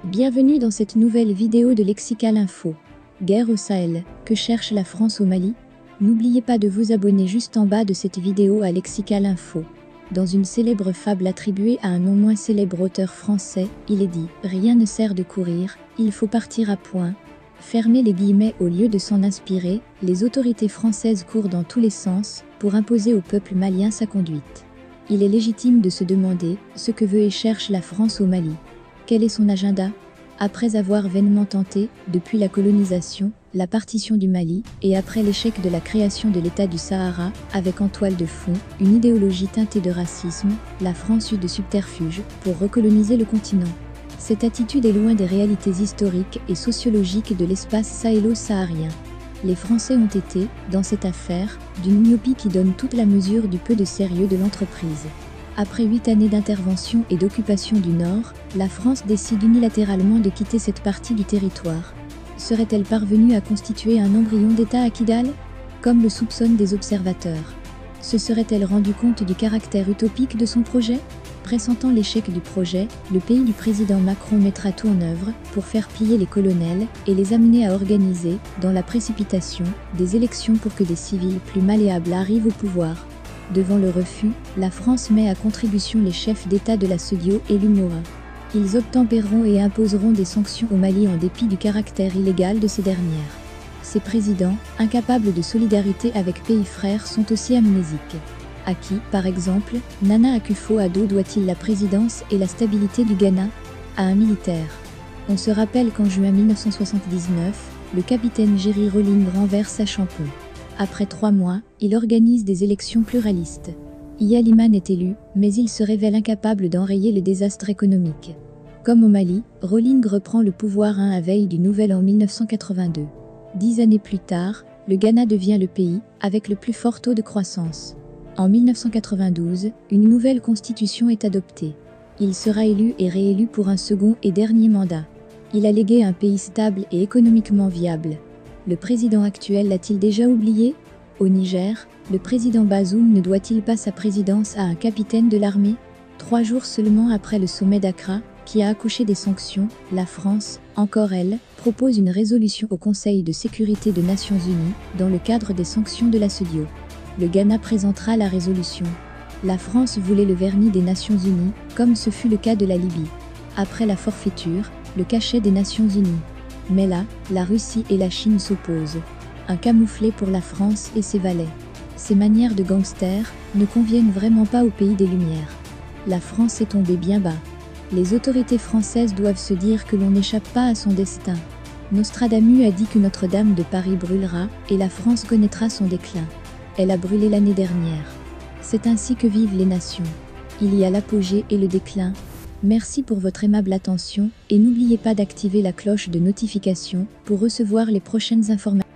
Bienvenue dans cette nouvelle vidéo de Lexical Info. Guerre au Sahel, que cherche la France au Mali? N'oubliez pas de vous abonner juste en bas de cette vidéo à Lexical Info. Dans une célèbre fable attribuée à un non moins célèbre auteur français, il est dit « Rien ne sert de courir, il faut partir à point ». Fermez les guillemets. Au lieu de s'en inspirer, les autorités françaises courent dans tous les sens pour imposer au peuple malien sa conduite. Il est légitime de se demander ce que veut et cherche la France au Mali. Quel est son agenda? Après avoir vainement tenté, depuis la colonisation, la partition du Mali, et après l'échec de la création de l'État du Sahara, avec en toile de fond une idéologie teintée de racisme, la France eut de subterfuges pour recoloniser le continent. Cette attitude est loin des réalités historiques et sociologiques de l'espace sahélo-saharien. Les Français ont été, dans cette affaire, d'une myopie qui donne toute la mesure du peu de sérieux de l'entreprise. Après 8 années d'intervention et d'occupation du Nord, la France décide unilatéralement de quitter cette partie du territoire. Serait-elle parvenue à constituer un embryon d'État à Kidal? Comme le soupçonnent des observateurs. Se serait-elle rendu compte du caractère utopique de son projet? Pressentant l'échec du projet, le pays du président Macron mettra tout en œuvre pour faire plier les colonels et les amener à organiser, dans la précipitation, des élections pour que des civils plus malléables arrivent au pouvoir. Devant le refus, la France met à contribution les chefs d'État de la CEDEAO et l'UMOA. Ils obtempéreront et imposeront des sanctions au Mali en dépit du caractère illégal de ces dernières. Ces présidents, incapables de solidarité avec pays frères, sont aussi amnésiques. À qui, par exemple, Nana Akufo-Addo doit-il la présidence et la stabilité du Ghana? À un militaire. On se rappelle qu'en juin 1979, le capitaine Jerry Rawlings renverse sa Champon. Après 3 mois, il organise des élections pluralistes. Iyad Limane est élu, mais il se révèle incapable d'enrayer le désastre économique. Comme au Mali, Rawlings reprend le pouvoir à la veille du Nouvel An 1982. 10 années plus tard, le Ghana devient le pays avec le plus fort taux de croissance. En 1992, une nouvelle constitution est adoptée. Il sera élu et réélu pour un second et dernier mandat. Il a légué un pays stable et économiquement viable. Le président actuel l'a-t-il déjà oublié? Au Niger, le président Bazoum ne doit-il pas sa présidence à un capitaine de l'armée? 3 jours seulement après le sommet d'Accra, qui a accouché des sanctions, la France, encore elle, propose une résolution au Conseil de sécurité des Nations Unies, dans le cadre des sanctions de la CEDEAO. Le Ghana présentera la résolution. La France voulait le vernis des Nations Unies, comme ce fut le cas de la Libye. Après la forfaiture, le cachet des Nations Unies. Mais là, la Russie et la Chine s'opposent. Un camouflet pour la France et ses valets. Ces manières de gangster ne conviennent vraiment pas au pays des Lumières. La France est tombée bien bas. Les autorités françaises doivent se dire que l'on n'échappe pas à son destin. Nostradamus a dit que Notre-Dame de Paris brûlera et la France connaîtra son déclin. Elle a brûlé l'année dernière. C'est ainsi que vivent les nations. Il y a l'apogée et le déclin. Merci pour votre aimable attention et n'oubliez pas d'activer la cloche de notification pour recevoir les prochaines informations.